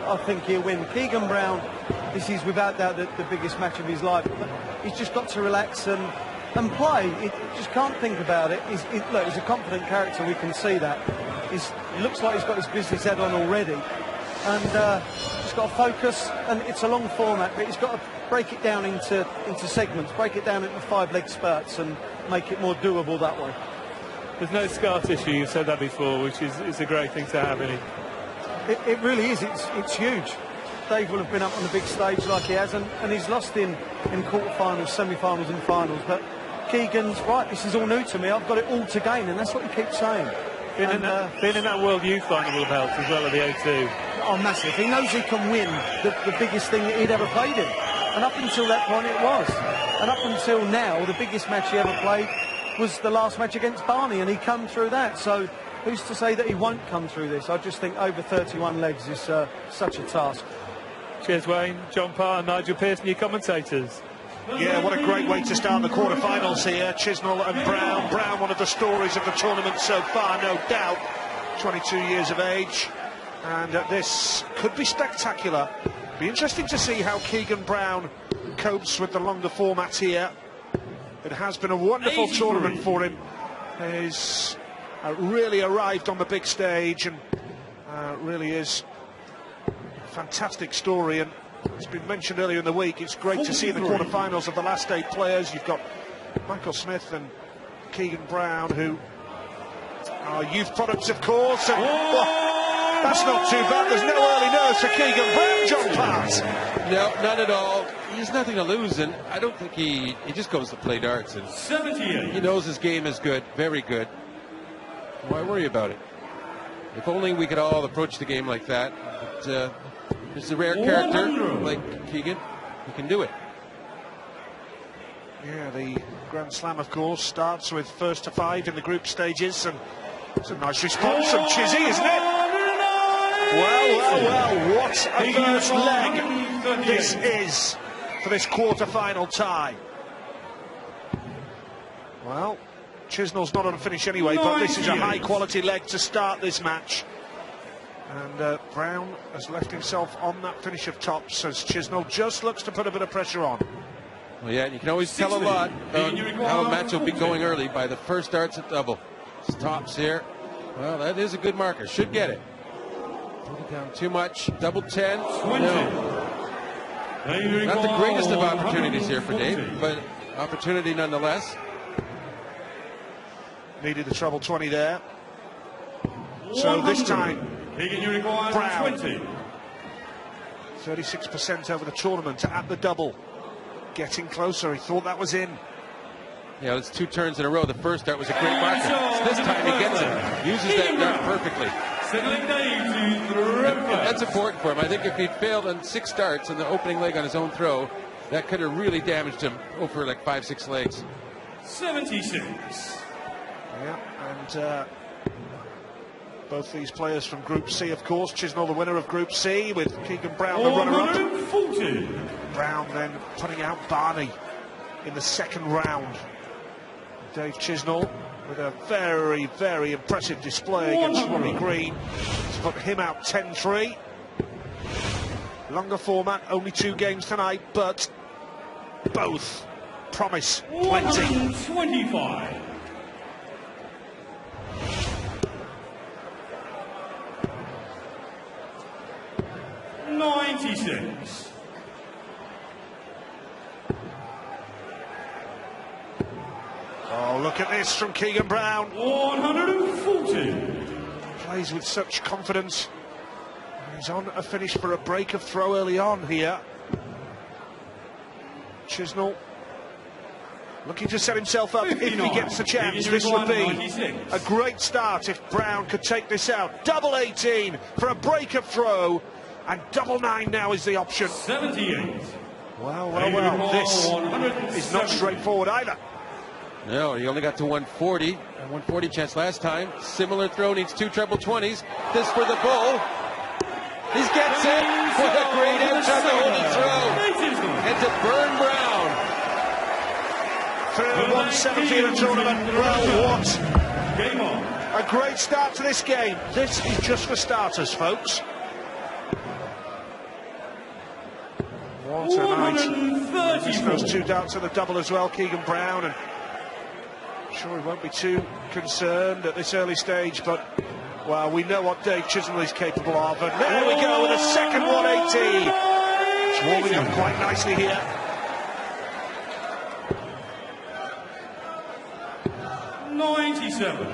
I think he'll win. Keegan Brown, this is without doubt the biggest match of his life. But he's just got to relax and play. He just can't think about it. Look, he's a confident character, we can see that. He looks like he's got his business head on already. And he's got to focus, and it's a long format, but he's got to break it down into segments, break it down into 5-leg spurts and make it more doable that way. There's no scar tissue, you've said that before, which is a great thing to have, isn't it? It really is, it's huge. Dave will have been up on the big stage like he has, and he's lost in quarterfinals, semi-finals and finals, but Keegan's right, this is all new to me, I've got it all to gain, and that's what he keeps saying. Being in that World Youth final will help as well at the O2. Oh, massive. He knows he can win the biggest thing that he'd ever played in. And up until that point it was. And up until now, the biggest match he ever played was the last match against Barney, and he come through that. So who's to say that he won't come through this? I just think over 31 legs is such a task. Cheers, Wayne. John Parr and Nigel Pearson, your commentators. Yeah, what a great way to start the quarter-finals here. Chisnall and Brown. Brown, one of the stories of the tournament so far, no doubt. 22 years of age. And this could be spectacular. Be interesting to see how Keegan Brown copes with the longer format here. It has been a wonderful tournament for him. He's really arrived on the big stage, and really is a fantastic story. And it's been mentioned earlier in the week, it's great to see in the quarterfinals of the last 8 players. You've got Michael Smith and Keegan Brown, who are youth products, of course. And, well, that's not too bad. There's no early nerves for Keegan Brown, John Parr. No, not at all. He's nothing to lose, and I don't think he just goes to play darts. And 78. He knows his game is good, very good. Why worry about it? If only we could all approach the game like that. But, it's a rare character like Keegan. He can do it. Yeah, the Grand Slam, of course, starts with first to 5 in the group stages, and it's a nice response from Chizzy, isn't it? Well, what a first leg this is for this quarter-final tie. Well, Chisnall's not on a finish anyway, but this is a high-quality leg to start this match. And Brown has left himself on that finish of tops as Chisnall just looks to put a bit of pressure on. Well, yeah, you can always tell a lot about how a match will be going early by the first darts at double. Tops here. Well, that is a good marker. Should get it. Put it down too much. Double 10. No. Not the greatest of opportunities here for Dave, but opportunity nonetheless. Needed the treble 20 there. So this time, Brown, 36% over the tournament at the double. Getting closer, he thought that was in. Yeah, it's 2 turns in a row. The first dart was a great marker. So this time he gets it. Uses that dart perfectly. That's important for him. I think if he'd failed on 6 darts in the opening leg on his own throw, that could have really damaged him over like 5-6 legs. 76. Yeah, and both these players from Group C, of course. Chisnall, the winner of Group C, with Keegan Brown, the runner-up. Brown then putting out Barney in the second round. Dave Chisnall with a very, very impressive display against Robbie Green to put him out 10-3. Longer format, only 2 games tonight, but both promise plenty. 25. $96. Oh, look at this from Keegan Brown. 140. Plays with such confidence. He's on a finish for a break of throw early on here. Chisnall looking to set himself up if he gets the chance. This would be a great start if Brown could take this out. Double 18 for a break of throw, and double 9 now is the option. 78. Well, this is not straightforward either. No, he only got to 140. A 140 chance last time. Similar throw, needs 2 treble 20s. This for the bull. He gets it. What a great outshot to hold the throw. And to burn Brown. 170 in the tournament. Well, what Game on. a great start to this game. This is just for starters, folks. What a night. 134. Those two darts at the double as well, Keegan Brown, and I'm sure he won't be too concerned at this early stage, but well, we know what Dave Chisnall is capable of, and there we go with a second 180. It's warming up quite nicely here. '97.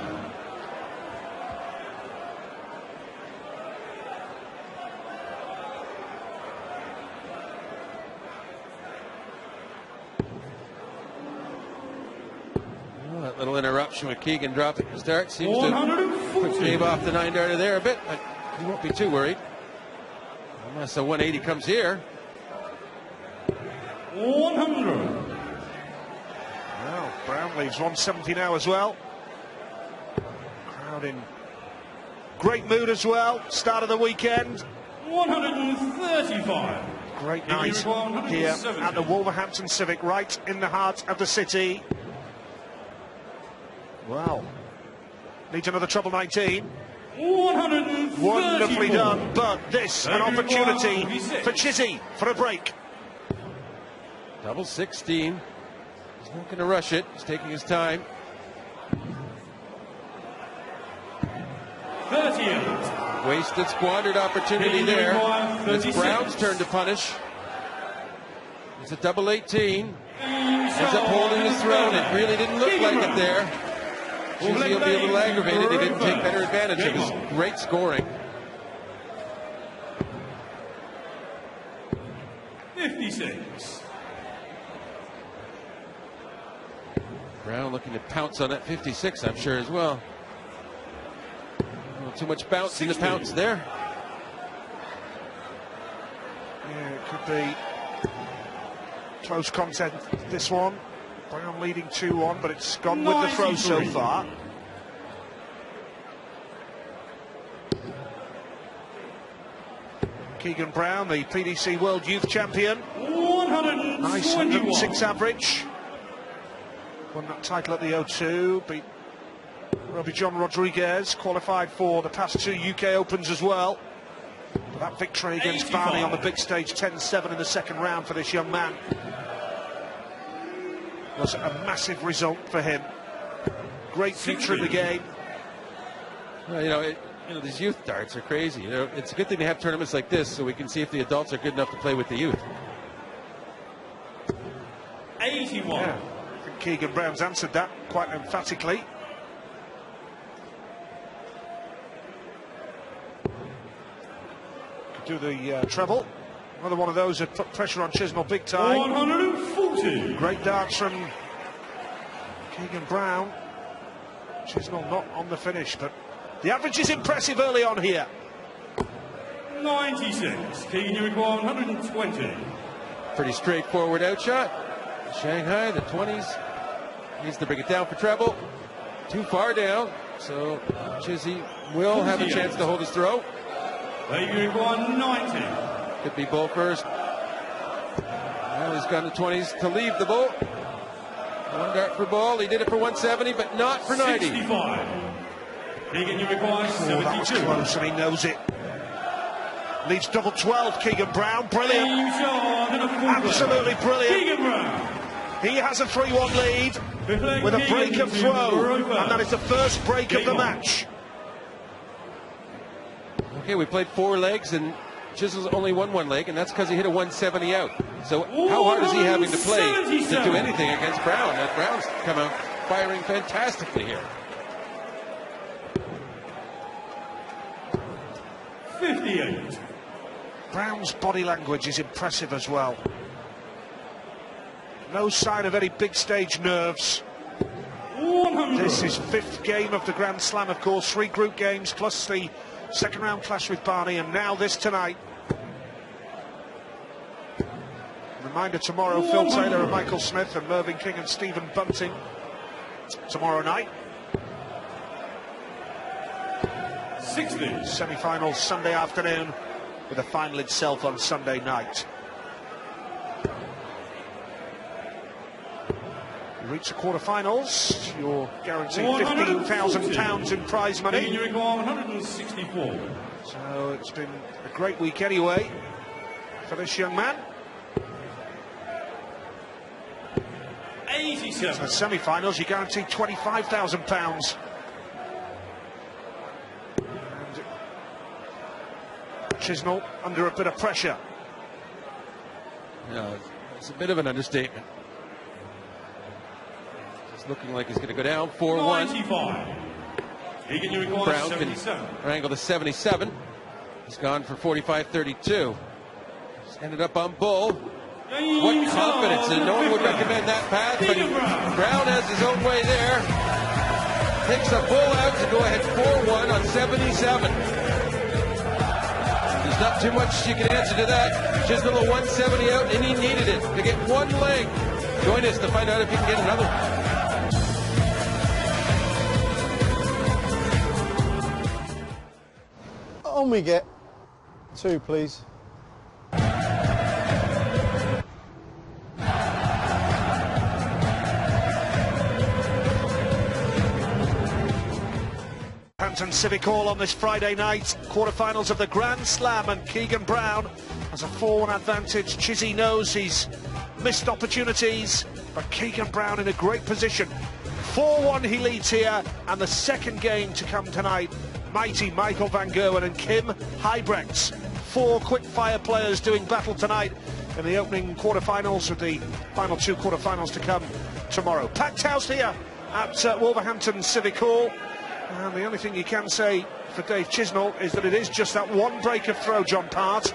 That little interruption with Keegan dropping his dart seems to 140. shave off the 9-darter there a bit, but he won't be too worried. Unless a 180 comes here. 100. Well, Brown leaves 170 now as well. Crowd in great mood as well. Start of the weekend. 135. Great night here at the Wolverhampton Civic, right in the heart of the city. Wow. Needs another treble 19. 134. Wonderfully done, but this an opportunity for Chizzy for a break. Double 16. He's not going to rush it. He's taking his time. 38. Wasted, squandered opportunity there. It's Brown's turn to punish. It's a double 18. Ends up holding his throne. It really didn't look like it there. Chizzy will be a little aggravated. He didn't take better advantage of his great scoring. 56. Brown looking to pounce on that 56, I'm sure, as well. A little too much bounce in the pounce there. Yeah, it could be close contest, this one. Brown leading 2-1, but it's gone with the throw so far. Keegan Brown, the PDC World Youth Champion. 121. Nice 106 average. Won that title at the O2, beat Robbie John Rodriguez, qualified for the past two UK Opens as well. But that victory against 85. Barney on the big stage, 10-7 in the second round for this young man, was a massive result for him. Great future in the game. Well, these youth darts are crazy. It's a good thing to have tournaments like this so we can see if the adults are good enough to play with the youth. 81. Yeah, I think Keegan Brown's answered that quite emphatically. Could do the treble. Another one of those that put pressure on Chisnall big time. 140. Great darts from Keegan Brown. Chisnall not on the finish, but the average is impressive early on here. 96. Keegan, you require 120. Pretty straightforward outshot. Shanghai, the 20s. Needs to bring it down for treble. Too far down, so Chizzy will have a chance to hold his throw. You require 90. Could be bull first. Well, he's got the 20s to leave the bull. One dart for bull. He did it for 170, but not for 90. 65. Keegan, you require 72. That was close, and he knows it. Leads double 12, Keegan Brown. Brilliant. Absolutely brilliant. Keegan Brown. He has a 3-1 lead with a break of throw, and that is the first break of the match. Okay, we played 4 legs, and Chisnall's only won 1 leg, and that's because he hit a 170 out. So how hard is he having to play to do anything against Brown? That Brown's come out firing fantastically here. 58. Brown's body language is impressive as well. No sign of any big stage nerves. 100. This is 5th game of the Grand Slam, of course. 3 group games plus the second round clash with Barney, and now this tonight. Reminder tomorrow, Phil Taylor and Michael Smith and Mervyn King and Stephen Bunting tomorrow night. 60. Semi-final Sunday afternoon with the final itself on Sunday night. You reach the quarterfinals, you're guaranteed £15,000 in prize money. You require 164. So it's been a great week anyway for this young man. In the semi-finals, you're guaranteed £25,000. And Chisnall under a bit of pressure. Yeah, it's a bit of an understatement. It's looking like he's going to go down 4-1. 95. Brown can wrangle to 77. He's gone for 45-32. He's ended up on bull. What confidence, and no one would recommend that path, but Brown has his own way there. Takes a bull out to go ahead 4-1 on 77. There's not too much you can answer to that. Chisnall a 170 out, and he needed it to get one leg. Join us to find out if he can get another one. On we get. 2, please. Hampton Civic Hall on this Friday night. Quarterfinals of the Grand Slam, and Keegan Brown has a 4-1 advantage. Chizzy knows he's missed opportunities, but Keegan Brown in a great position. 4-1 he leads here, and the second game to come tonight. Mighty Michael van Gerwen and Kim Huybrechts. 4 quick-fire players doing battle tonight in the opening quarterfinals, with the final 2 quarterfinals to come tomorrow. Packed house here at Wolverhampton Civic Hall. And the only thing you can say for Dave Chisnall is that it is just that one break of throw, John Part.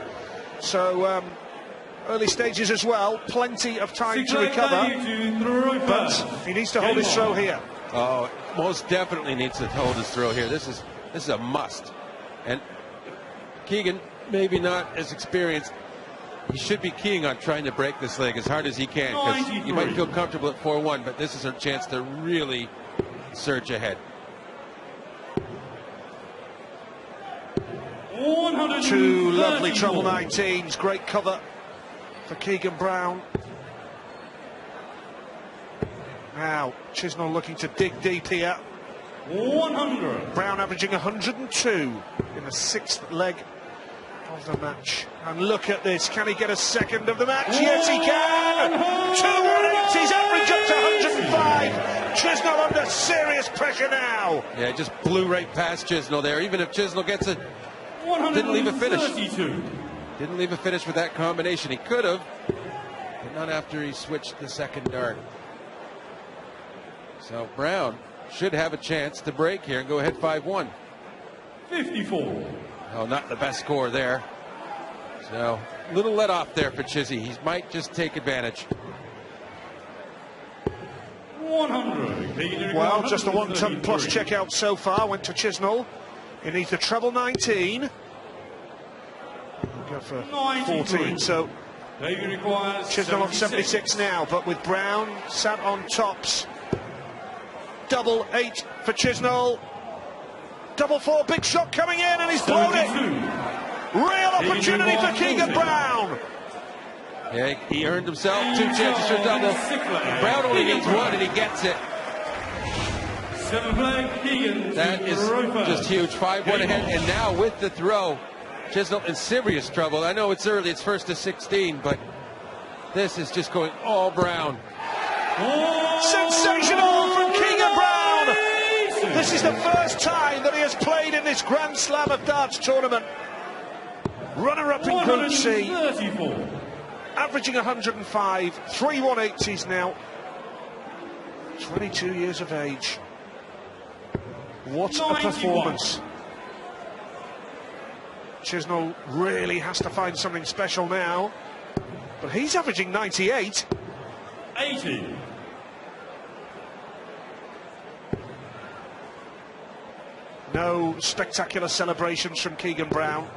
So early stages as well, plenty of time to recover, but he needs to hold his throw here. Oh, most definitely needs to hold his throw here. This is a must. And Keegan, maybe not as experienced, he should be keying on trying to break this leg as hard as he can, because you might feel comfortable at 4-1, but this is a chance to really surge ahead. 2 lovely treble 19s, great cover for Keegan Brown. Now Chisnall looking to dig deep here. 100. Brown averaging 102 in the 6th leg of the match. And look at this, can he get a second of the match? Yes, he can! 2-1-8, he's averaged up to 105. Chisnall under serious pressure now. Yeah, just blew right past Chisnall there. Even if Chisnall gets it, didn't leave a finish. Didn't leave a finish with that combination. He could have, but not after he switched the second dart. So Brown should have a chance to break here and go ahead 5-1. 54. Oh, not the best score there. So a little let off there for Chizzy. He might just take advantage. 100. Well, just a 1-ton plus checkout so far went to Chisnall. He needs the treble 19. Go for 14, so Chisnall on 76 now, but with Brown sat on tops. Double 8 for Chisnall. Double 4, big shot coming in, and he's blown it. Real opportunity for Keegan Brown. Yeah, he earned himself 2 chances for double. Brown only needs 1, and he gets it. That is just huge. 5-1 ahead, and now with the throw, Chisnall in serious trouble. I know it's early, it's 1st to 16, but this is just going all Brown. Sensational from Keegan Brown. This is the first time that he has played in this Grand Slam of Darts tournament. Runner-up in Group C, averaging 105, 3-1-8s now. 22 years of age. What a performance. Chisnall really has to find something special now, but he's averaging 98. 80. No spectacular celebrations from Keegan Brown,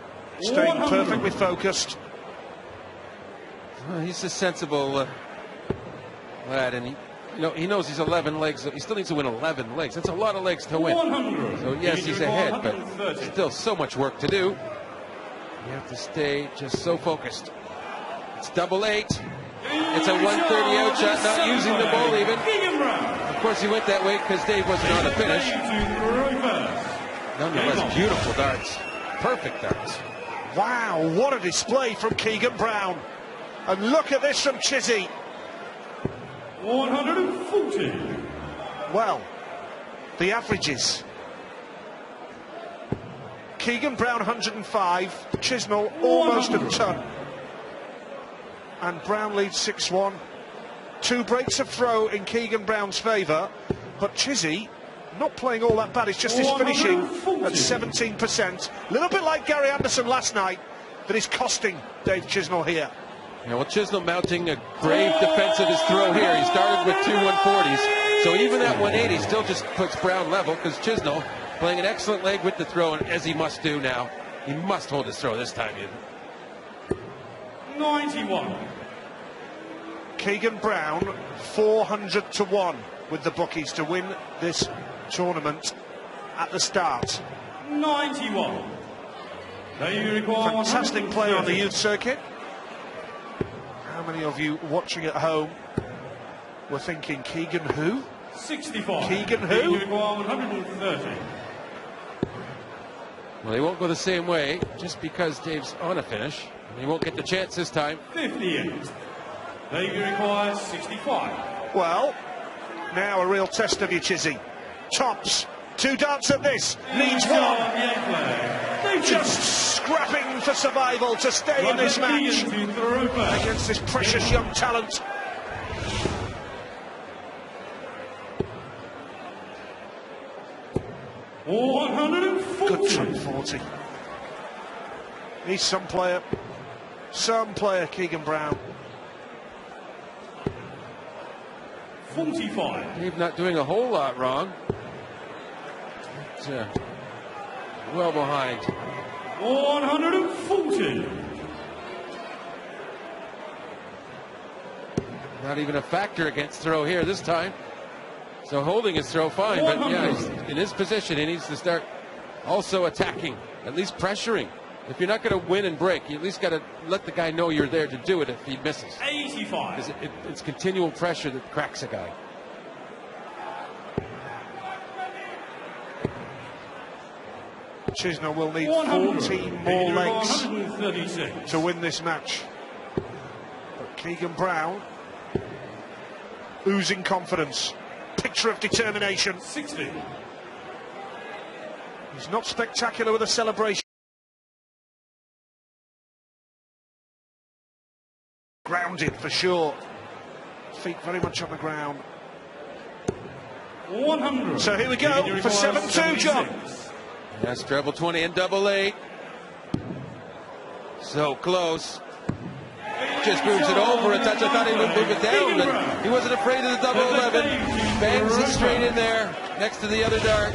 staying perfectly focused. Well, he's a sensible lad, and he knows he's 11 legs. He still needs to win 11 legs. That's a lot of legs to win. 100. So yes, he's ahead, but still so much work to do. You have to stay just so focused. It's double 8. It's a 130 out shot, not using the ball even. Of course, he went that way because Dave wasn't on the finish. Nonetheless, beautiful darts. Perfect darts. Wow, what a display from Keegan Brown. And look at this from Chizzy. 140. Well, the averages. Keegan Brown 105, Chisnall almost a ton. And Brown leads 6-1. 2 breaks of throw in Keegan Brown's favour, but Chizzy not playing all that bad. It's just his finishing at 17%. A little bit like Gary Anderson last night, that is costing Dave Chisnall here. Yeah, well, Chisnall mounting a brave defense of his throw here. He started with 2 140s, so even at 180 still just puts Brown level, because Chisnall playing an excellent leg with the throw, and as he must do now, he must hold his throw this time. 91. Keegan Brown 400 to 1 with the bookies to win this tournament at the start. 91. Fantastic player on the youth circuit. How many of you watching at home were thinking, Keegan who? 65. Keegan who? 130. Well, he won't go the same way just because Dave's on a finish. And he won't get the chance this time. 58. They require 65. Well, now a real test of you, Chizzy. Tops, 2 darts at this, needs 1. Just scrapping for survival to stay in this match against this precious young talent. Good top 40. He's some player, Keegan Brown. 45. Dave not doing a whole lot wrong. But, well behind. 140. Not even a factor against throw here this time. So holding his throw fine, but yeah, he's in his position. He needs to start also attacking, at least pressuring. If you're not going to win and break, you at least got to let the guy know you're there to do it if he misses. 85. It's continual pressure that cracks a guy. Chisnall will need 14 more legs to win this match. But Keegan Brown oozing confidence, picture of determination. 60. He's not spectacular with a celebration. Grounded for sure. Feet very much on the ground. 100. So here we go for 7-2, John. That's treble 20 and double 8. So close. Just moves it over a touch. I thought he would move it down, but he wasn't afraid of the double 11. Bangs it straight in there next to the other dart.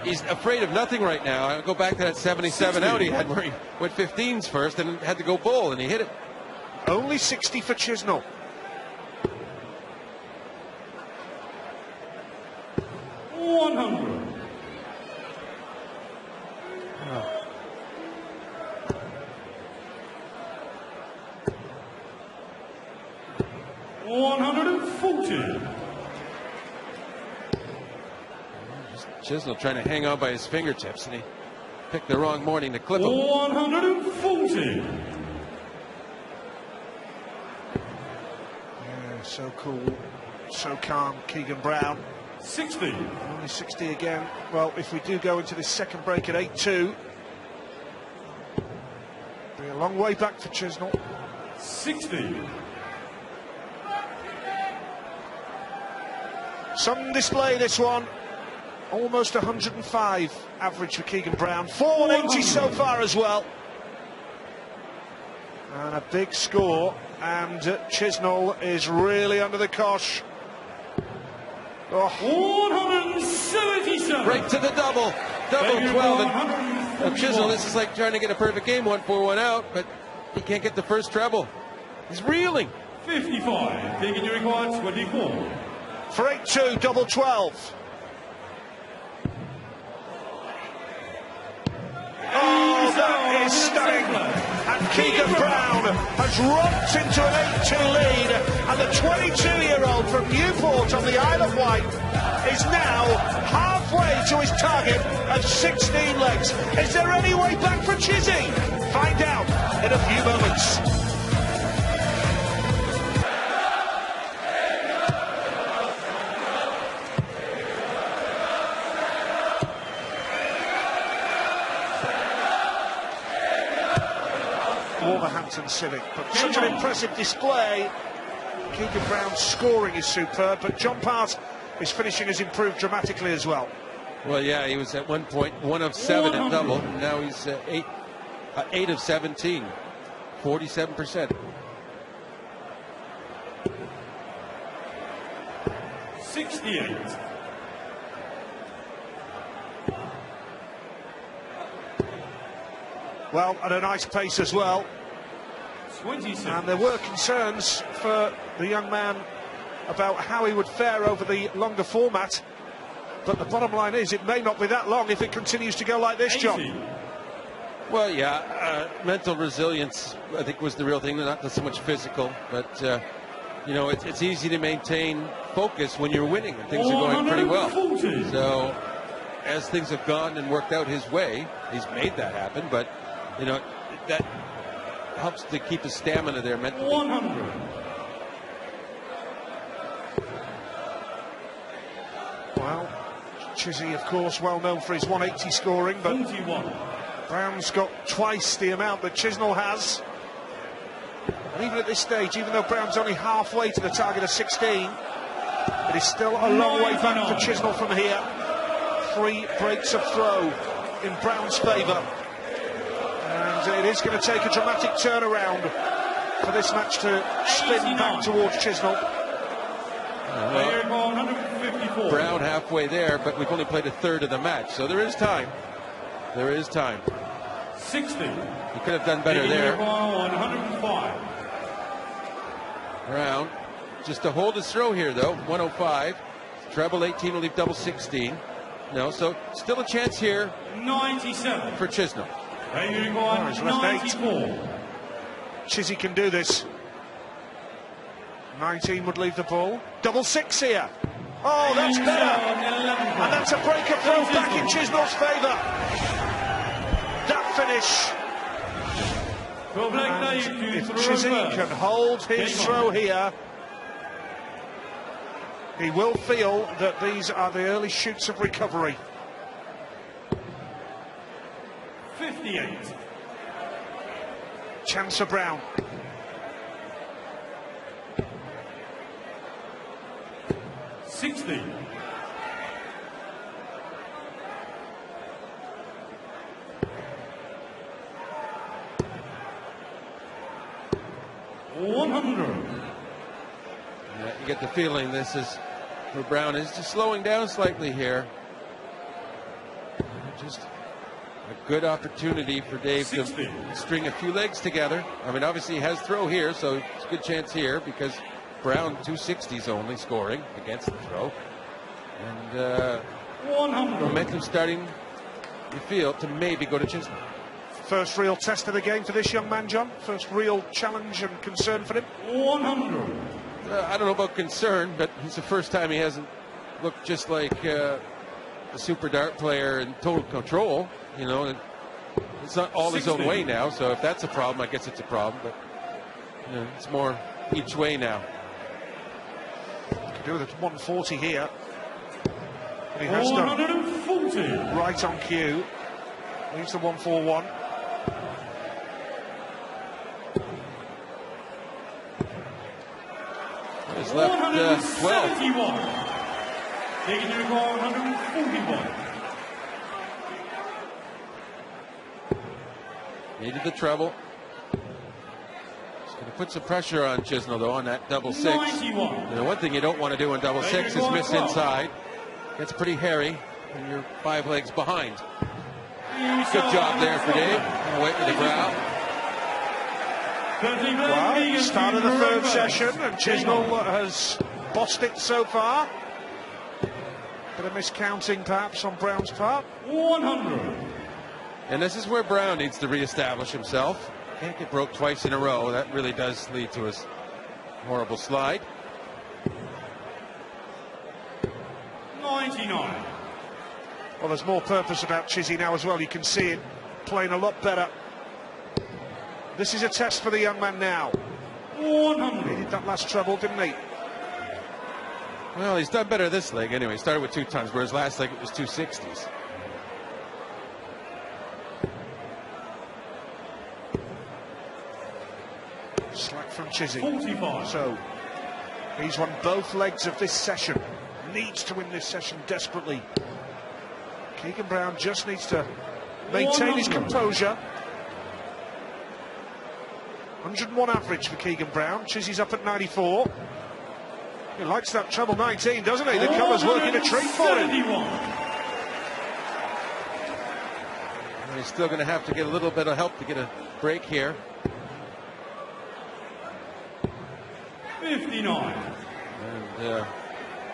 He's afraid of nothing right now. I'll go back to that 77 out he had where he went 15s first and had to go bull, and he hit it. Only 60 for Chisnall. Chisnall trying to hang on by his fingertips, and he picked the wrong morning to clip him. 140. Yeah, so cool, so calm, Keegan Brown. 60. Only 60 again. Well, if we do go into this second break at 8-2, be a long way back for Chisnall. 60. Some display this one. Almost 105 average for Keegan Brown. 480 so far as well. And a big score. And Chisnall is really under the cosh. Oh. 177. Right to the double. Double 12. And Chisnall, this is like trying to get a perfect game, 1-4-1 out, but he can't get the first treble. He's reeling. 55. Keegan, you require 24. For 8-2, double 12. Oh, that is stunning. And Keegan Brown has romped into an 8-2 lead. And the 22-year-old from Newport on the Isle of Wight is now halfway to his target of 16 legs. Is there any way back for Chizzy? Find out in a few moments. Wolverhampton Civic. But such an impressive display. Keegan Brown's scoring is superb, but John Part, his finishing has improved dramatically as well. Well, yeah, he was at one point 1 of 7 at double. Now he's 8 of 17, 47%. 68. Well, at a nice pace as well. 26. And there were concerns for the young man about how he would fare over the longer format. But the bottom line is, it may not be that long if it continues to go like this, 80. John. Well, yeah, mental resilience, I think, was the real thing, not so much physical. But, you know, it's easy to maintain focus when you're winning and things are going pretty well. 140. So, as things have gone and worked out his way, he's made that happen. But, you know, that helps to keep his stamina there mentally. 100. Well, Chizzy, of course, well known for his 180 scoring, but 41. Brown's got twice the amount that Chisnall has. And even at this stage, even though Brown's only halfway to the target of 16, it is still a long way back for Chisnall from here. 3 breaks of throw in Brown's favour. And it is going to take a dramatic turnaround for this match to spin back towards Chisnall. Well, 154. Brown halfway there, but we've only played a third of the match, so there is time. There is time. 60. He could have done better there. 105. Brown, just to hold his throw here, though. 105. Treble 18 will leave double 16. No, so still a chance here 97. for Chisnall. He's left 8. 94. Chizzy can do this. 19 would leave the ball. Double 6 here. Oh, that's better. And that's a break of throw back in Chisnall's favour. That finish. And if Chizzy can hold his throw here, he will feel that these are the early shoots of recovery. 58. Chance for Brown. $60. $100. Yeah, you get the feeling this is where Brown is just slowing down slightly here. Just a good opportunity for Dave 60. to string a few legs together. I mean, obviously he has throw here, so it's a good chance here because Brown 260s only scoring against the throw. And 100. momentum starting, you feel, to maybe go to Chisnall. First real test of the game for this young man, John. First real challenge and concern for him. 100. I don't know about concern, but it's the first time he hasn't looked just like a super dart player in total control. You know, and it's not all his own way now. So if that's a problem, I guess it's a problem. But you know, it's more each way now. Can do with it 140 here. And he has done 140. right on cue. Leaves the 141. He's left 12. 171. Taking your call 141. Needed the treble. He's going to put some pressure on Chisnall, though, on that double 6. 91. You know, one thing you don't want to do on double 6 is miss inside. Gets pretty hairy when you're 5 legs behind. Good job there for Dave. Away to the ground. Well, start of the third session, and Chisnall has bossed it so far. Bit of miscounting, perhaps, on Brown's part. 100. And this is where Brown needs to reestablish himself. Can't get broke twice in a row. That really does lead to his horrible slide. 99. Well, there's more purpose about Chizzy now as well. You can see him playing a lot better. This is a test for the young man now. 100. He did that last treble, didn't he? Well, he's done better this leg anyway. He started with 2 tons, whereas last leg it was 260s. Slack from Chizzy. 45. So he's won both legs of this session. Needs to win this session desperately. Keegan Brown just needs to maintain his composure. 101 average for Keegan Brown. Chizzy's up at 94. He likes that treble 19, doesn't he? The colour's working a treat for him. And he's still going to have to get a little bit of help to get a break here. 59. And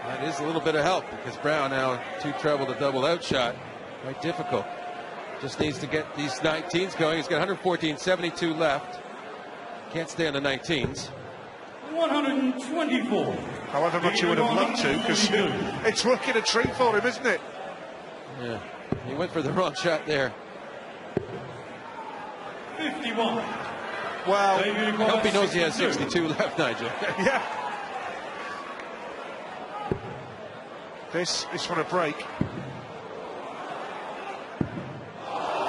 that is a little bit of help because Brown now 2 treble to double outshot. Quite difficult. Just needs to get these 19s going. He's got 114, 72 left. Can't stay on the 19s. 124. However much you would have loved to, because it's working a treat for him, isn't it? Yeah, he went for the wrong shot there. 51. Well, I hope he knows he has 62 left, Nigel. yeah. This is for a break.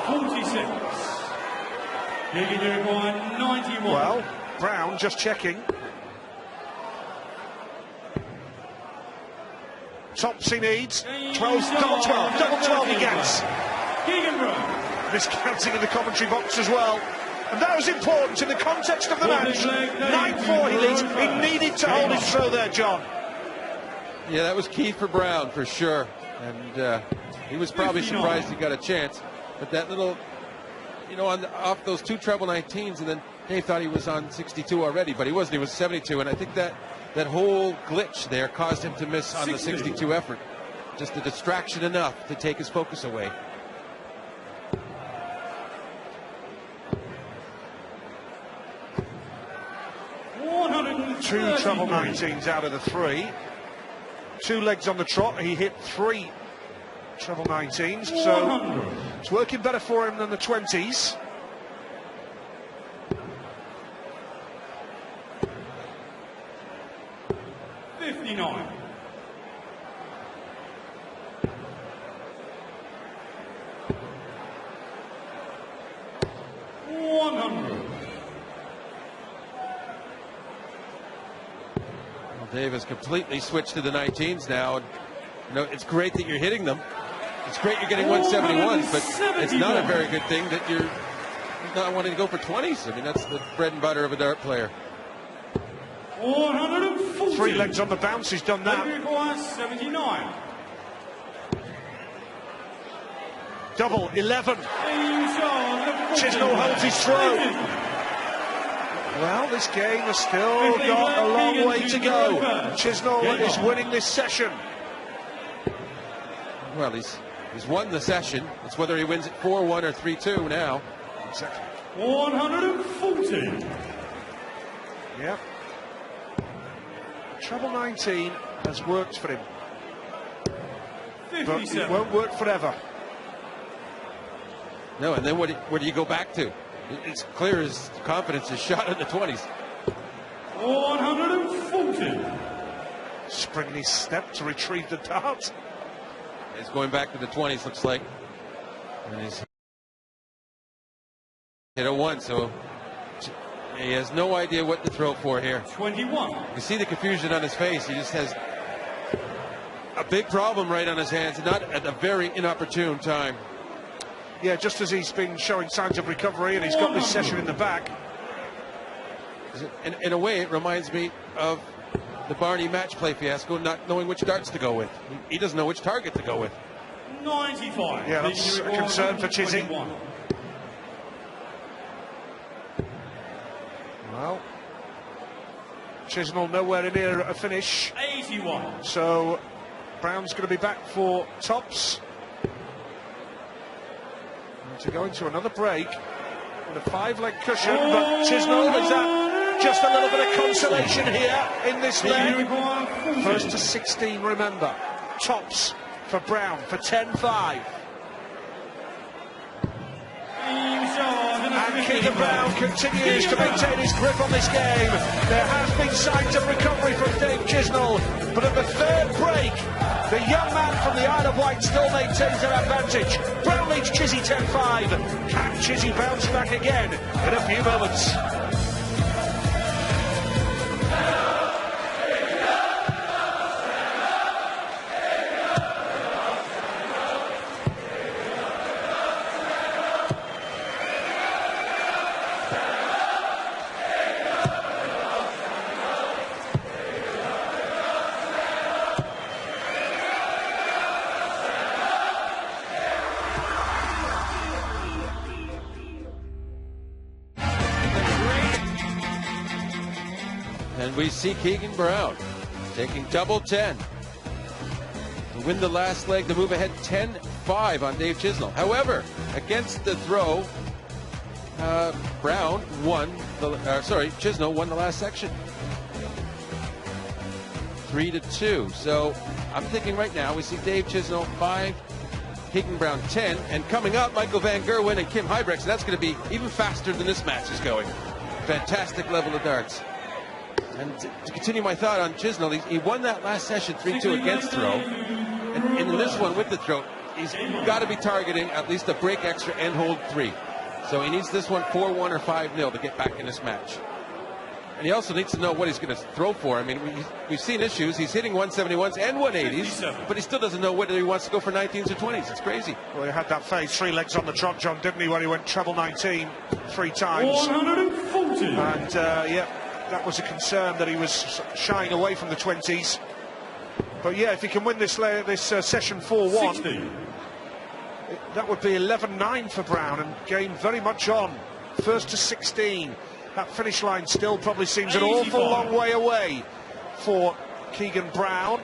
46. Keegan to require 91. Well, Brown just checking. Tops he needs. 12, double 12, double 12 he gets. Keegan Brown. Miscounting in the commentary box as well. And that was important in the context of the match. 9-4 he leads. He needed to hold his throw there, John. Yeah, that was key for Brown for sure. And he was probably surprised he got a chance. But that little, off those 2 treble 19s, and then Dave thought he was on 62 already, but he wasn't. He was 72. And I think that whole glitch there caused him to miss on the 62 effort. Just a distraction enough to take his focus away. Two treble 19s out of the 3. 2 legs on the trot. He hit 3 treble 19s, so it's working better for him than the 20s. $59. Dave has completely switched to the 19s now. And, it's great that you're hitting them. It's great you're getting 171s, but it's not a very good thing that you're not wanting to go for 20s. I mean, that's the bread and butter of a dart player. 140. 3 legs on the bounce, he's done that. 79. Double 11. Chisnall holds his throw. Well, this game has still got a long way to go. Chisnall is winning this session. Well, he's won the session. It's whether he wins it 4-1 or 3-2 now. Exactly. 140. Yeah. Treble 19 has worked for him. 57. But it won't work forever. No, and then what do you go back to? It's clear his confidence is shot in the 20s. 140. Springing his step to retrieve the dart. He's going back to the 20s, looks like. And he's hit a 1, so he has no idea what to throw for here. 21. You see the confusion on his face. He just has a big problem right on his hands, not at a very inopportune time. Yeah, just as he's been showing signs of recovery and he's got this session in the back. In a way, it reminds me of the Barney match play fiasco, not knowing which darts to go with. He doesn't know which target to go with. 95. Yeah, that's a concern for Chizzy. Well, Chisnall nowhere near a finish. 81. So Brown's going to be back for tops. And to go into another break with a 5-leg cushion, but Chisnall is that just a little bit of consolation here in this leg. First to 16, remember. Tops for Brown for 10-5. And Keegan Brown continues to maintain his grip on this game. There has been signs of recovery from Dave Chisnall, but at the 3rd break, the young man from the Isle of Wight still maintains their advantage. Brown leads Chizzy 10-5. Can Chizzy bounce back again in a few moments? And we see Keegan Brown taking double 10 to win the last leg, to move ahead 10-5 on Dave Chisnall. However, against the throw, Chisnall won the last section 3-2. So I'm thinking right now we see Dave Chisnall 5, Keegan Brown 10, and coming up, Michael Van Gerwen and Kim Huybrechts. That's going to be even faster than this match is going. Fantastic level of darts. And to continue my thought on Chisnall, he won that last session 3-2 against throw. And in this one with the throw, he's got to be targeting at least a break extra and hold 3. So he needs this one 4-1 or 5-0 to get back in this match. And he also needs to know what he's going to throw for. I mean, we've seen issues. He's hitting 171s and 180s, but he still doesn't know whether he wants to go for 19s or 20s. It's crazy. Well, he had that phase 3 legs on the trot, John, didn't he, where he went treble 19 3 times. 140. And, yeah, that was a concern that he was shying away from the 20s. But, yeah, if he can win this session 4-1, that would be 11-9 for Brown and gain very much on. First to 16. That finish line still probably seems an awful long way away for Keegan Brown.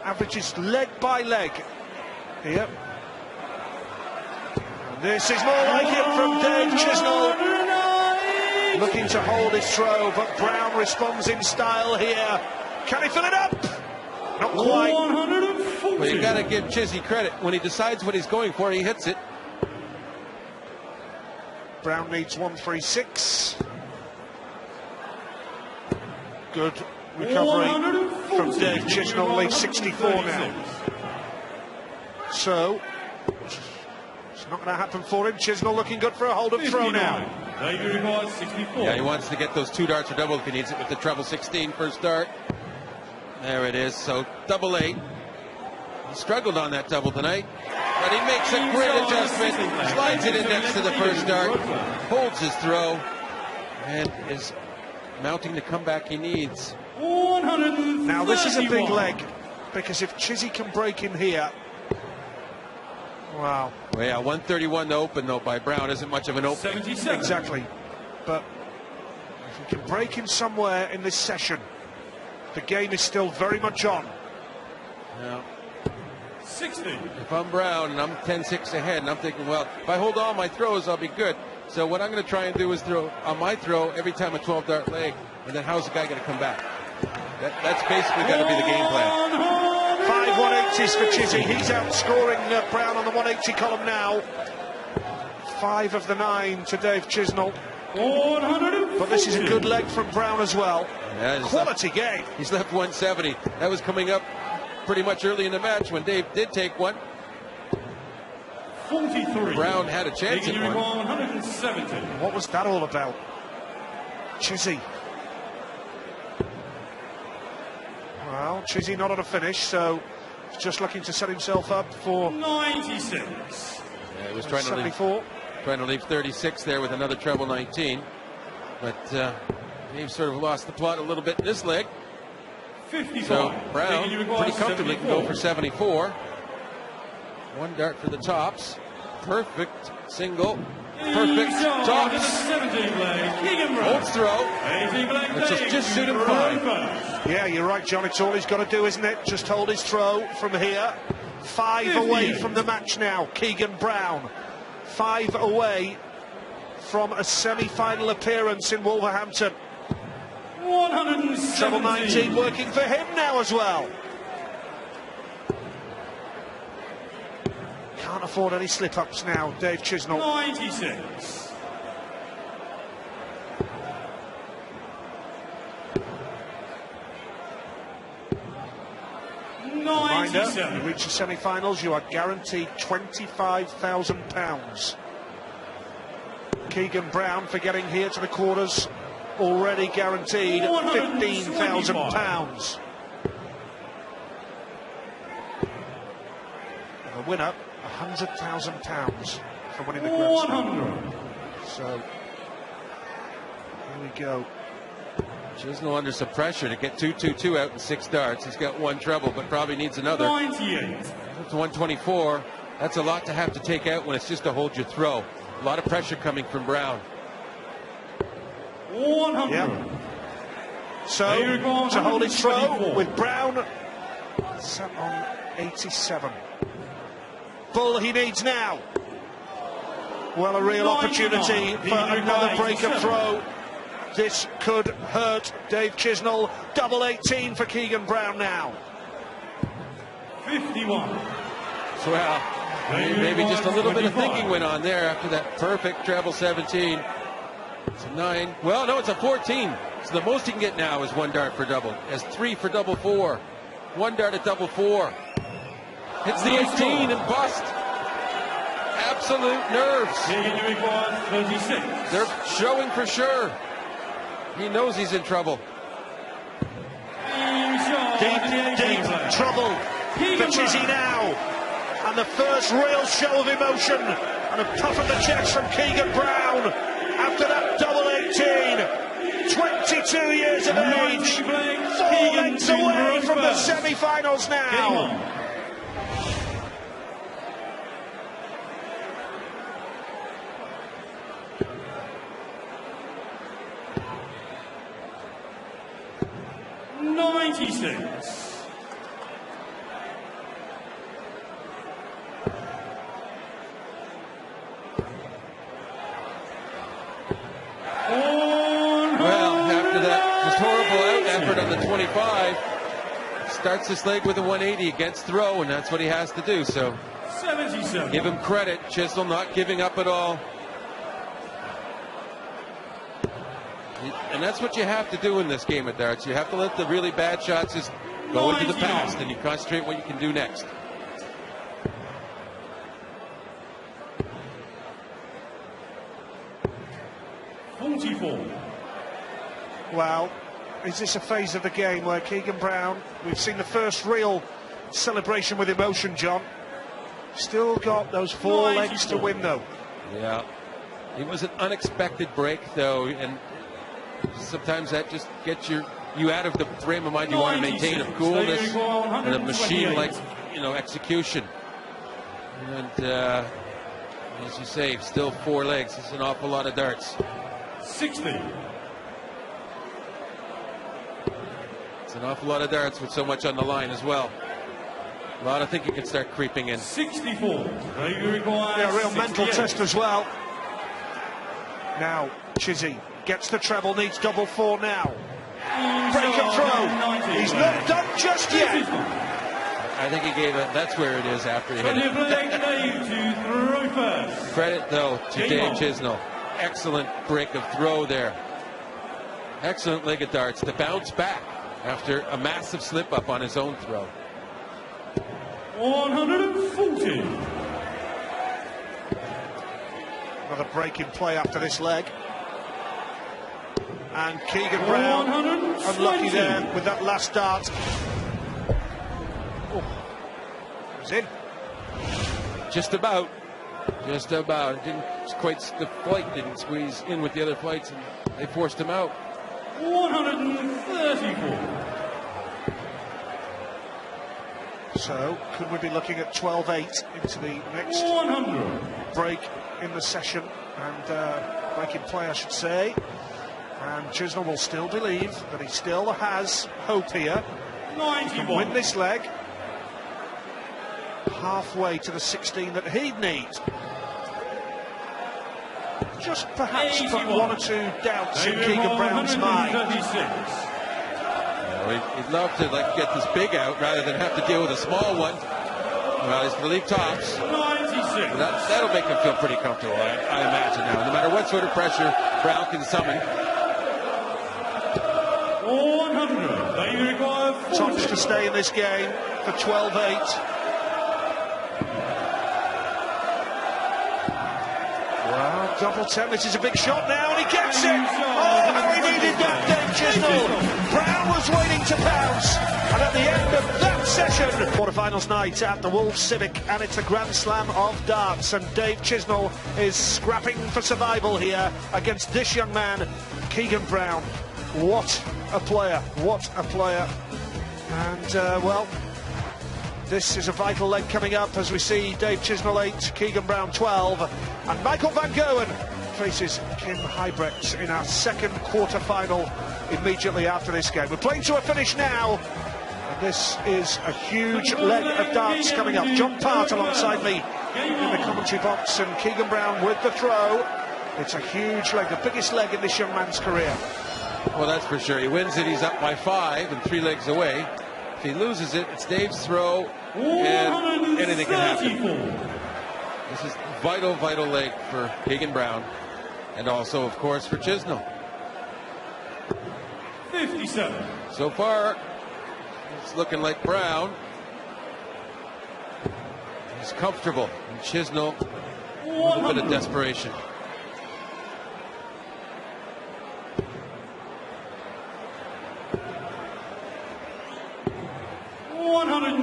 Averages leg by leg here. And this is more like it from Dave Chisnall. Looking to hold his throw, but Brown responds in style here. Can he fill it up? Not quite. Well, you got to give Chizzy credit. When he decides what he's going for, he hits it. Brown needs 136. Good recovery from Dave Chisnall, leads 64 now. So, it's not going to happen for him. Chisnall looking good for a hold of throw now. Yeah, he wants to get those 2 darts or double if he needs it with the treble 16 first dart. There it is, so double 8. He struggled on that double tonight, but he makes a great adjustment, slides it in next to the first dart, holds his throw, and is mounting the comeback he needs. Now this is a big leg, because if Chizzy can break in here, wow. Well, yeah, 131 to open though by Brown isn't much of an open. 77. Exactly, but if he can break in somewhere in this session, the game is still very much on. Yeah. 60. If I'm Brown and I'm 10-6 ahead and I'm thinking, well, if I hold all my throws, I'll be good. So what I'm going to try and do is throw on my throw every time a 12-dart leg, and then how's the guy going to come back? That's basically got to be the game plan. 5 180s for Chizzy. He's outscoring Brown on the 180 column now. 5 of the 9 to Dave Chisnall. But this is a good leg from Brown as well. Yeah, quality game. He's left 170. That was coming up pretty much early in the match when Dave did take one. 43. Brown had a chance at one. 170. What was that all about? Chizzy. Well, Chizzy not on a finish, so he's just looking to set himself up for 96. Yeah, he was trying 74. to leave 36 there with another treble 19. But Dave sort of lost the plot a little bit in this leg. 55. So Brown pretty comfortably can go for 74. 1 dart for the tops. Perfect single. Perfect tops. Holds throw. Which is just suit him fine. Yeah, you're right, John. It's all he's got to do, isn't it? Just hold his throw from here. 5 away from the match now. Keegan Brown. 5 away from a semi-final appearance in Wolverhampton. 170. Treble 19 working for him now as well. Can't afford any slip-ups now, Dave Chisnall. 96. Reminder, you reach the semi-finals, you are guaranteed £25,000. Keegan Brown, for getting here to the quarters, already guaranteed £15,000. And the winner, £100,000 for winning the Grand Slam. So, here we go. Chisnall under some pressure to get 2-2-2 out in 6 darts. He's got 1 treble, but probably needs another. 98. That's 124. That's a lot to have to take out when it's just to hold your throw. A lot of pressure coming from Brown. 100. Yeah. So, to hold his throw with Brown set on 87. Bull he needs now. Well, a real opportunity for another breaker throw. This could hurt Dave Chisnall. Double 18 for Keegan Brown now. 51. Well, maybe just a little bit of thinking went on there after that perfect treble 17. It's a 9. Well, no, it's a 14. So the most he can get now is 1 dart for double. Has 3 for double 4. 1 dart at double 4. Hits the 18 and bust. Absolute nerves. Keegan 36. They're showing for sure. He knows he's in trouble. Deep trouble for Chizzy now. And the first real show of emotion and a puff of the chest from Keegan Brown after that double 18. 22 years of age. 4 lengths away from the semi-finals now. Well, after that just horrible out effort on the 25, starts this leg with a 180 against throw, and that's what he has to do. So 77. Give him credit. Chisnall not giving up at all. And that's what you have to do in this game of darts. You have to let the really bad shots just go into the past, and you concentrate what you can do next. Well, is this a phase of the game where Keegan Brown, we've seen the first real celebration with emotion, John. Still got those 4 legs to win, though. Yeah. It was an unexpected break, though, and sometimes that just gets you out of the frame of mind you want to maintain of coolness and a machine-like, execution. And as you say, still 4 legs. It's an awful lot of darts. 60. It's an awful lot of darts with so much on the line as well. A lot of thinking can start creeping in. 64. Yeah, real mental test as well. Now, Chizzy gets the treble, needs double 4 now. Break and throw. He's not done just yet. I think he gave it. That's where it is after he hit it. Credit, though, to Dave Chisnall. Excellent break of throw there. Excellent leg of darts to bounce back after a massive slip-up on his own throw. 140. Another break in play after this leg. And Keegan Brown unlucky there with that last dart. Oh, it was in. Just about. Just about. It didn't quite. The flight didn't squeeze in with the other flights, and they forced him out. 134. So, could we be looking at 12-8 into the next 100. break in the session, and break in play, I should say. And Chisnall will still believe that he still has hope here. 91. He can win this leg. Halfway to the 16 that he'd need. Just perhaps put 1 or 2 doubts in Keegan Brown's mind. He'd love to get this big out rather than have to deal with a small one. Well, he's relief tops. 96. That'll make him feel pretty comfortable, I imagine now. No matter what sort of pressure Brown can summon. 100. They require 40. Tops to stay in this game for 12-8. Well, double 10. This is a big shot now, and he gets it. Oh, how he needed that, Dave Chisnall. Brown was waiting to pounce, and at the end of that session, quarterfinals night at the Wolves Civic, and it's a grand slam of darts, and Dave Chisnall is scrapping for survival here against this young man, Keegan Brown. What a player, what a player. And, well, this is a vital leg coming up as we see Dave Chisnall 8, Keegan Brown 12, and Michael van Gerwen faces Kim Huybrechts in our second quarter-final immediately after this game. We're playing to a finish now, and this is a huge leg of darts coming up. John Part alongside me in the commentary box, and Keegan Brown with the throw. It's a huge leg, the biggest leg in this young man's career. Well, that's for sure. He wins it, he's up by 5 and 3 legs away. If he loses it, it's Dave's throw, and anything can happen. This is vital, vital leg for Keegan Brown, and also, of course, for Chisnall. 57. So far, it's looking like Brown is comfortable, and Chisnall, a little bit of desperation.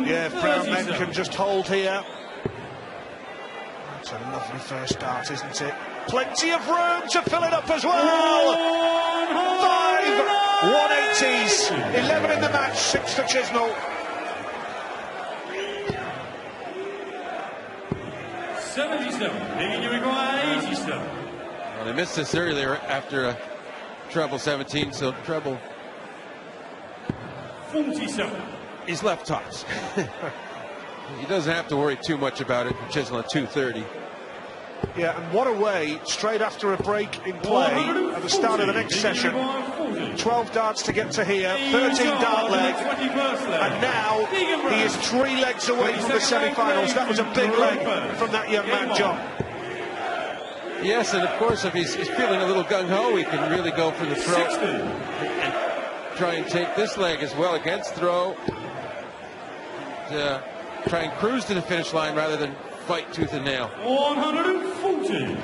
Yeah, if Brown men can just hold here. It's a lovely first start, isn't it? Plenty of room to fill it up as well. 5 180s, 11 in the match, 6 for Chisnall. 77. Making you require 87. Well, they missed this earlier after a treble 17, so treble. 47. He's left tops. He doesn't have to worry too much about it. Chisnall at 230. Yeah, and what a way, straight after a break in play at the start of the next session. 12 darts to get to here, 13 dart leg, and now he is 3 legs away from the semi-finals. That was a big leg from that young man, John. Yes, and of course, if he's feeling a little gung-ho, he can really go for the throw and try and take this leg as well against throw. Try and cruise to the finish line rather than fight tooth and nail. 140.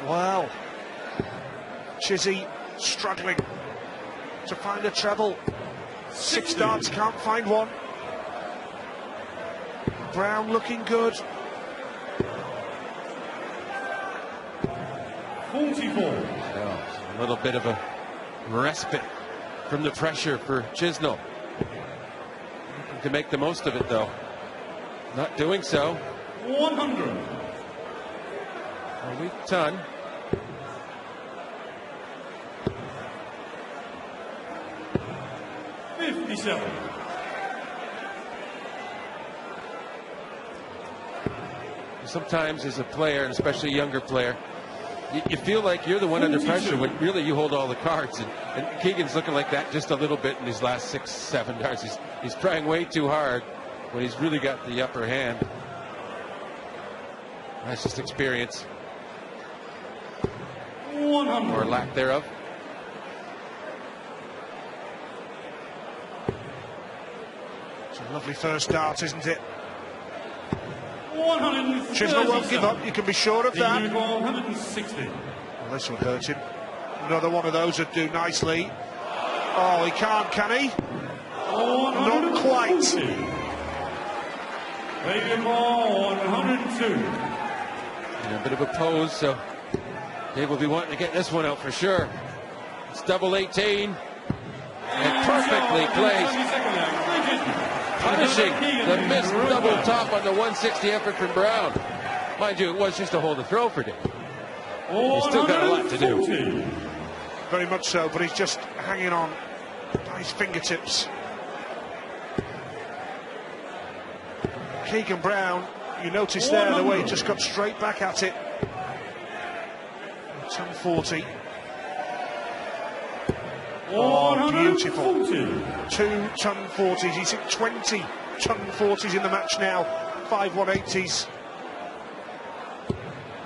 Wow. Chizzy struggling to find a treble. 6 darts, can't find one. Brown looking good. 44. So, a little bit of a respite from the pressure for Chisnall. To make the most of it, though. Not doing so. 100. A weak ton. $57. Sometimes as a player, and especially a younger player, you feel like you're the one under pressure when really you hold all the cards. And Keegan's looking like that just a little bit in these last 6, 7 darts. He's trying way too hard when he's really got the upper hand. That's just experience. 100. Or lack thereof. It's a lovely first dart, isn't it? 130. Chisnall won't give up, you can be sure of that. 160. Well, this would hurt him. Another one of those would do nicely. Oh, he can't, can he? Not quite. Making ball 102. And a bit of a pose, so Dave will be wanting to get this one out for sure. It's double 18. And perfectly placed. Punishing the missed double top on the 160 effort from Brown. Mind you, it was just a hold the throw for Dave. He's still got a lot to do. Very much so, but he's just hanging on by his fingertips. Keegan Brown, you notice there the way he just got straight back at it. 1040. Oh, beautiful. 2 ton 40s. He's hit 20 ton 40s in the match now. 5 180s.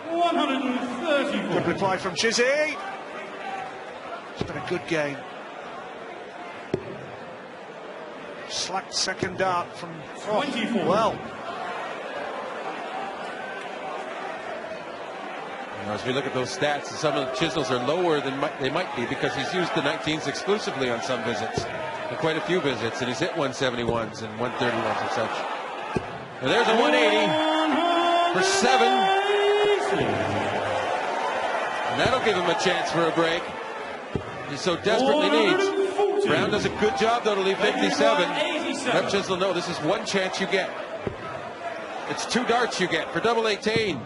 134. Good reply from Chizzy. It's been a good game. Slacked second dart from 24. Well. As we look at those stats, some of the Chisnall's are lower than they might be because he's used the 19s exclusively on some visits, and quite a few visits, and he's hit 171s and 131s and such. Now there's a 180 for 7, and that'll give him a chance for a break. He so desperately needs. Brown does a good job though to leave 57. Let Chisnall know this is one chance you get. It's 2 darts you get for double 18.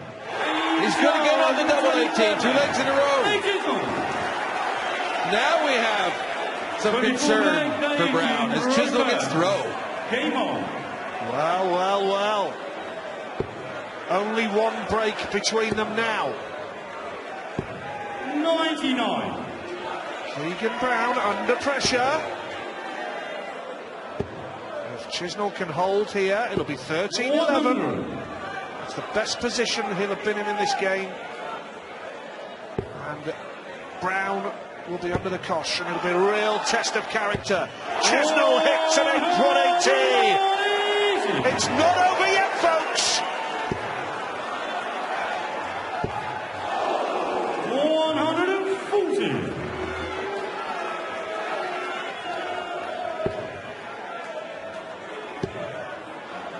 He's going to get on the double 18. 2 legs in a row. Now we have some concern for Brown as Chisnall gets throw. Game on. Well, well, well. Only one break between them now. 99. Keegan Brown under pressure. If Chisnall can hold here, it'll be 13-11. It's the best position he'll have been in this game. And Brown will be under the cosh, and it'll be a real test of character. Chisnall hits an 8-180. It's not over yet, folks. 140.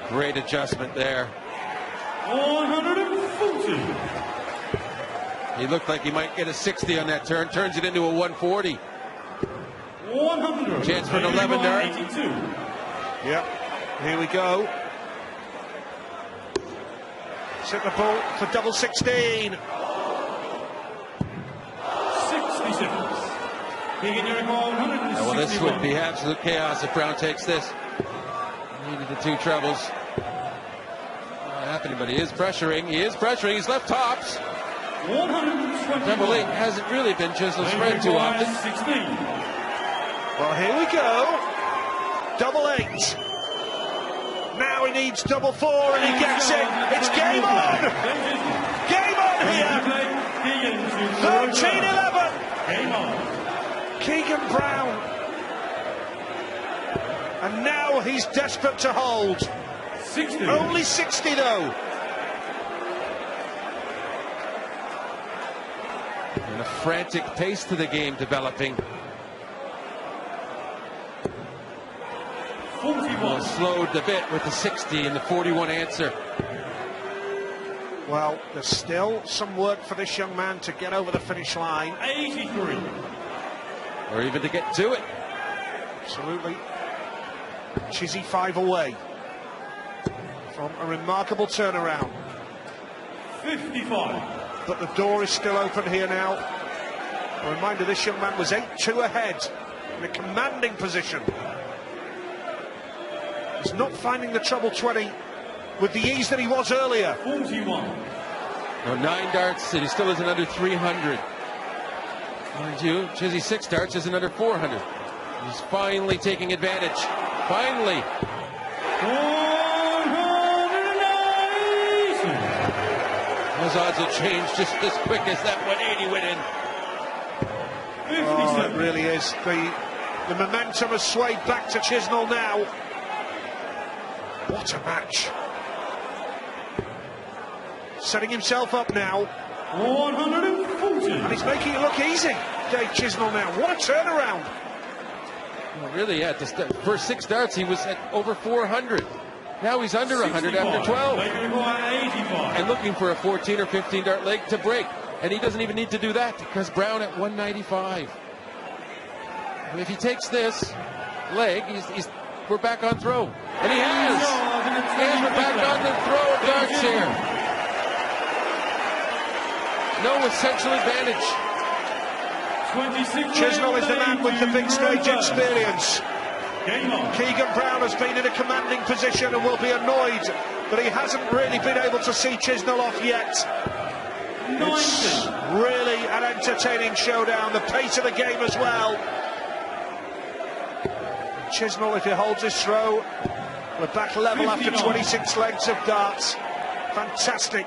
Great adjustment there. 140. He looked like he might get a 60 on that turn. Turns it into a 140. 100. Chance for an 11 dart. 82. Yep, here we go. Set the ball for double 16. 60 seconds. Keegan, you're 160. Well, this would be absolute chaos if Brown takes this. Needed the 2 trebles. Not happening, but he is pressuring. He's left tops. 120. Double 8 hasn't really been Chisnall's friend too often. 16. Well, here we go. Double 8. Now he needs double 4, and he gets it. It's game on. Game on here. 13-11. Game on. Keegan Brown. And now he's desperate to hold. 60. Only 60 though. And a frantic pace to the game developing. 41. Slowed a bit with the 60 and the 41 answer. Well, there's still some work for this young man to get over the finish line. 83. Or even to get to it. Absolutely. Chizzy 5 away from a remarkable turnaround. 55. But the door is still open here now. A reminder, this young man was 8-2 ahead in a commanding position. He's not finding the treble 20 with the ease that he was earlier. 41. No, 9 darts, and he still isn't under 300. Mind you, Chizzy 6 darts isn't under 400. He's finally taking advantage. Finally. 180. Those odds will change just as quick as that 180 went in. 57. Oh, it really is. The momentum has swayed back to Chisnall now. What a match. Setting himself up now. 140. And he's making it look easy. Dave Chisnall now. What a turnaround. Well, really, yeah, the first 6 darts he was at over 400. Now he's under 100 after 12. And looking for a 14 or 15 dart leg to break. And he doesn't even need to do that because Brown at 195. And if he takes this leg, we're back on throw. And he has. And we're back on the throw of darts here. No essential advantage. Chisnall is the man with the big stage experience. Keegan Brown has been in a commanding position and will be annoyed that he hasn't really been able to see Chisnall off yet. It's really an entertaining showdown, the pace of the game as well. Chisnall, if he holds his throw, we're back level after 26 legs of darts. Fantastic.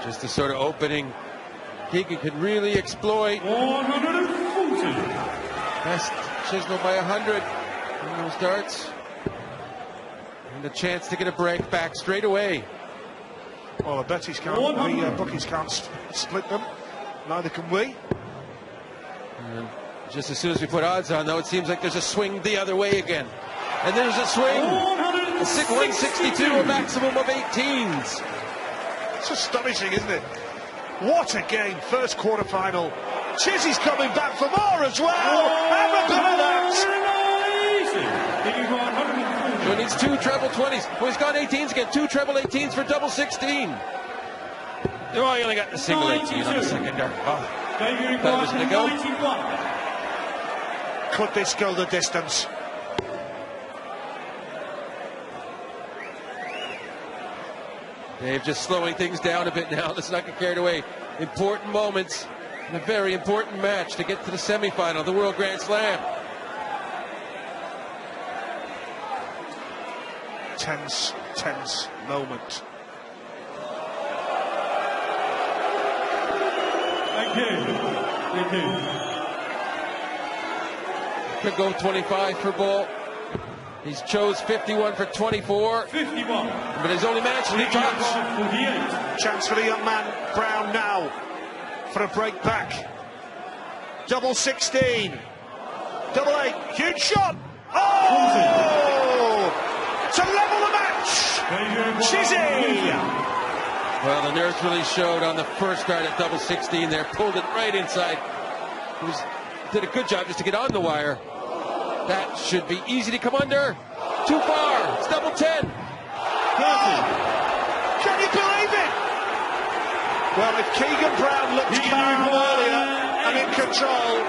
Just the sort of opening Keegan could really exploit. 140. Best Chisnall by 100 in those darts. And a chance to get a break back straight away. Well, the bookies can't split them. Neither can we. And just as soon as we put odds on, though, it seems like there's a swing the other way again. And there's a swing. A 162, a maximum of 18s. It's astonishing, isn't it? What a game, first quarter-final. Chizzy's coming back for more as well. Have a bit of that. So he needs 2 treble 20s. Well, he's got 18s again, 2 treble 18s for double 16. Oh, he only got the single 18 on the second dart. Oh, thought it was going to go. Could this go the distance? Dave just slowing things down a bit now. Let's not get carried away. Important moments in a very important match to get to the semi-final of the World Grand Slam. Tense moment. Thank you. Could go 25 for Bull. He's chose 51 for 24. 51. But his only match, he tops. Chance for the young man, Brown now, for a break back. Double 16. Double 8. Huge shot. Oh! To level the match. Chizzy. Well, the nerves really showed on the first dart at double 16 there. Pulled it right inside. Did a good job just to get on the wire. That should be easy to come under. Too far. It's double 10. Can you believe it? Well, if Keegan Brown looked calm earlier and in control,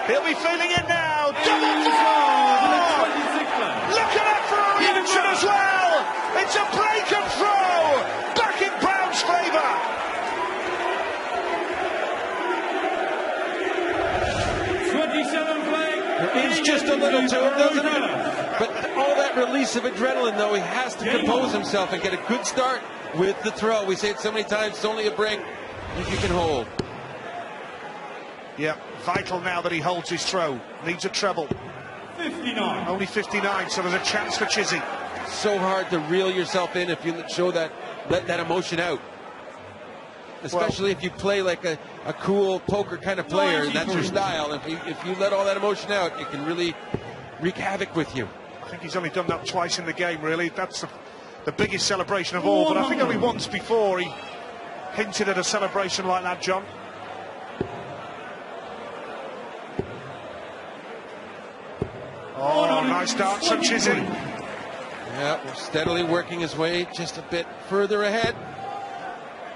he'll be feeling it now. Double 4! Look at that for a reaction as well. It's a break and throw. Back in Brown's favour. It's just a little to him, doesn't it? But all that release of adrenaline, though, he has to compose himself and get a good start with the throw. We say it so many times, it's only a break if you can hold. Yeah, vital now that he holds his throw. Needs a treble. 59. Only 59, so there's a chance for Chizzy. So hard to reel yourself in if you show let that emotion out. Especially if you play like a cool poker kind of player, and that's your style. If you let all that emotion out, it can really wreak havoc with you. I think he's only done that twice in the game, really. That's the biggest celebration of all, but I think only once before he hinted at a celebration like that, John. Oh, nice dance from Chizzy. Yeah, steadily working his way just a bit further ahead.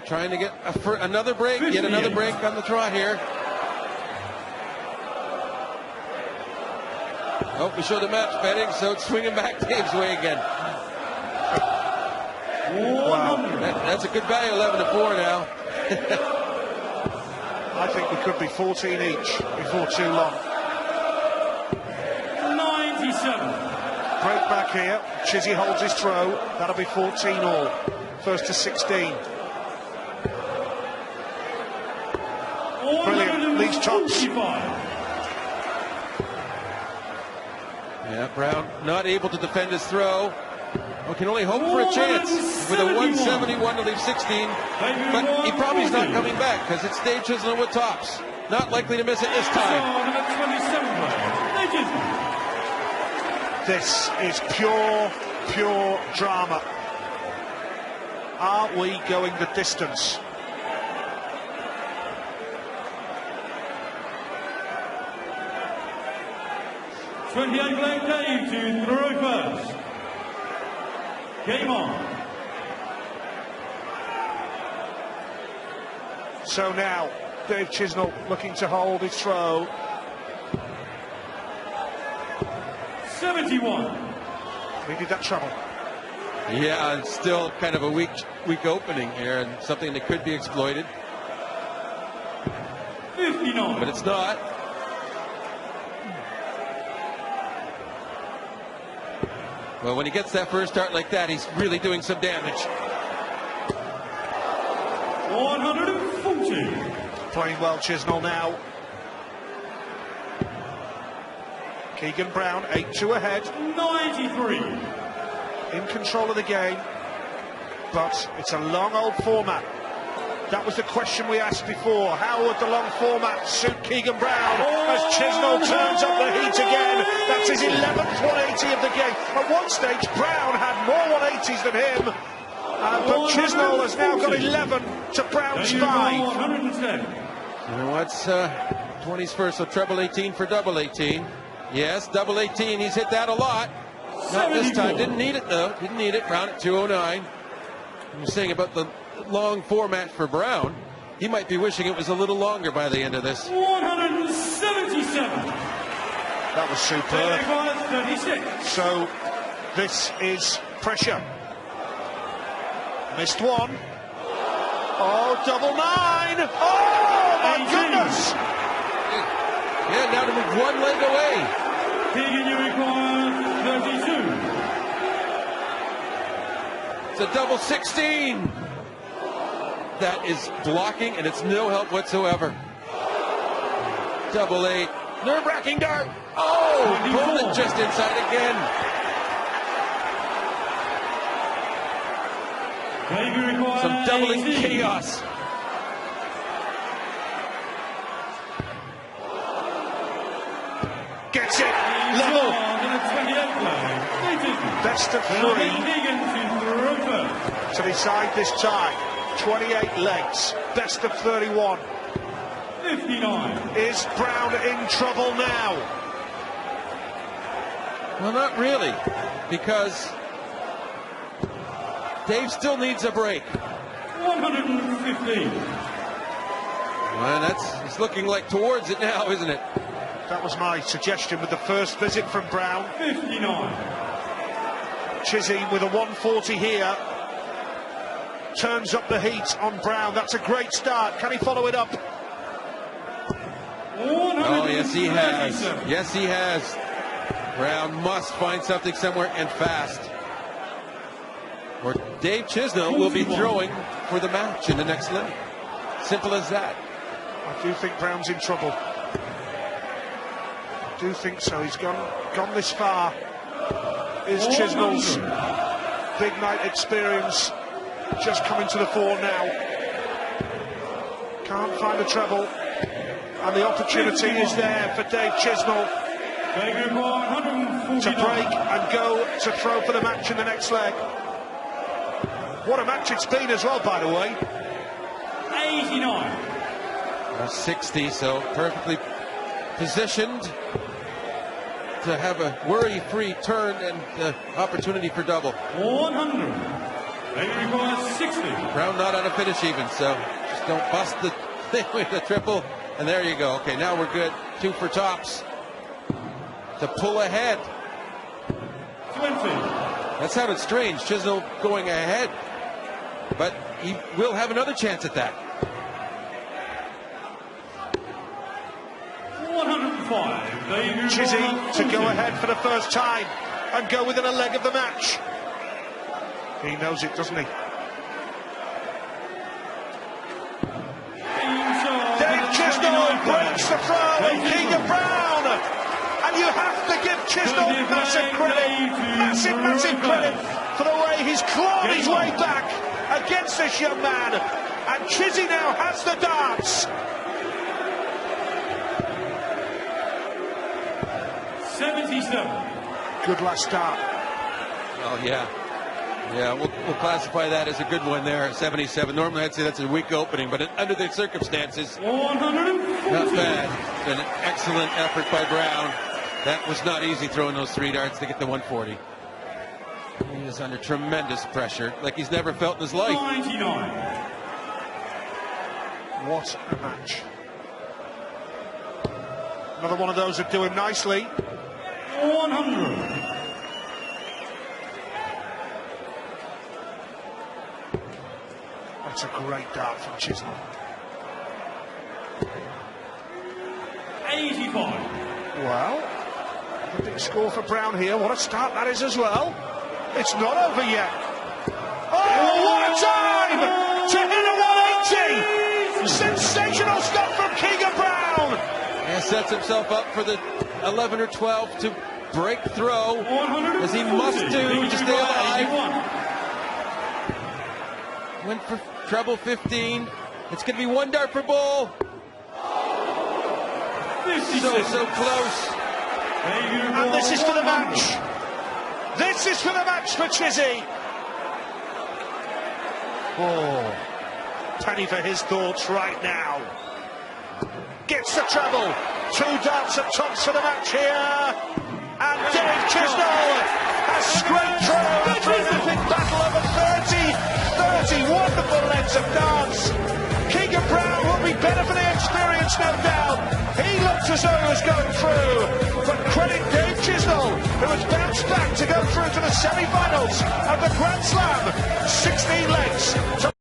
Trying to get another break, yet another break on the trot here. Oh, we showed the match betting, so it's swinging back Dave's way again. Wow. That's a good value, 11-4 now. I think we could be 14 each before too long. 97. Break back here. Chizzy holds his throw. That'll be 14 all. First to 16. Brilliant. Leads tops. Yeah, Brown not able to defend his throw. We can only hope for a chance with a 171 to leave 16. But he probably is not coming back because it's Dave Chisnall with tops. Not likely to miss it this time. This is pure drama. Are we going the distance? Black Dave to throw first. Game on. So now, Dave Chisnall looking to hold his throw. 71. Needed that trouble. Yeah, it's still kind of a weak opening here and something that could be exploited. 59. But it's not. Well, when he gets that first start like that, he's really doing some damage. 140. Playing well, Chisnall now. Keegan Brown, 8-2 ahead. 93. In control of the game. But it's a long old format. That was the question we asked before. How would the long format suit Keegan Brown as Chisnall turns up the heat again? That's his 11th 180 of the game. At one stage, Brown had more 180s than him. But Chisnall has now got 11 to Brown's 5. 110. And what's 20s first, so treble 18 for double 18. Yes, double 18, he's hit that a lot. Not this time, didn't need it though, didn't need it. Brown at 209. You're saying about the long format for Brown, he might be wishing it was a little longer by the end of this. 177. That was superb. 36. So this is pressure. Missed one. Oh, double 9. Oh, my goodness. Yeah, now to move one leg away. Keegan, you require 32. It's a double 16. That is blocking, and it's no help whatsoever. Double 8. Nerve-wracking dart. Oh, pulled it just inside again. Some doubling chaos. Gets it. Level. Best of 3 to decide this tie. 28 legs. Best of 31. 59. Is Brown in trouble now? Well, not really, because Dave still needs a break. 115. Well, it's looking like towards it now, isn't it? That was my suggestion with the first visit from Brown. 59. Chizzy with a 140 here. Turns up the heat on Brown. That's a great start. Can he follow it up? Oh, yes, he has. Yes, he has. Brown must find something somewhere and fast. Or Dave Chisnall will be throwing for the match in the next leg. Simple as that. I do think Brown's in trouble. I do think so. He's gone this far. Is Chisnall's big night experience just coming to the fore now? Can't find the treble. And the opportunity is there for Dave Chisnall to break and go to throw for the match in the next leg. What a match it's been as well, by the way. 89. 60, so perfectly positioned to have a worry-free turn and opportunity for double. 100. They require 60. Brown not on a finish even, so just don't bust the thing with the triple. And there you go. Okay, now we're good. 2 for tops to pull ahead. 20. That sounded strange. Chisnall going ahead, but he will have another chance at that. 105. Chizzy to go ahead for the first time and go within a leg of the match. He knows it, doesn't he? Dave Chisnall breaks the throw and King of Brown. And you have to give Chisnall massive credit, massive credit for the way he's clawed his way back against this young man. And Chizzy now has the darts. 77. Good last start. Oh, yeah. Yeah, we'll classify that as a good one there, 77. Normally I'd say that's a weak opening, but under the circumstances, 140. not bad. It's been an excellent effort by Brown. That was not easy throwing those 3 darts to get the 140. He is under tremendous pressure, like he's never felt in his life. 99. What a match. Another one of those that do him nicely. 100. That's a great dart from Chisnall. 85. Well, a big score for Brown here. What a start that is as well. It's not over yet. Oh, what a time to hit a 180! Sensational stuff from King of Brown. And sets himself up for the 11 or 12 to break throw, as he must do to stay alive. Went for treble 15. It's going to be 1 dart per ball. So close. And this is for the match. This is for the match for Chizzy. Oh, penny for his thoughts right now. Gets the treble. 2 darts at tops for the match here. And Dave Chisnall has scraped through a terrific battle over 30 wonderful legs of darts. Keegan Brown will be better for the experience, no doubt. He looked as though he was going through. But credit Dave Chisnall, who has bounced back to go through to the semi-finals of the Grand Slam. 16 legs.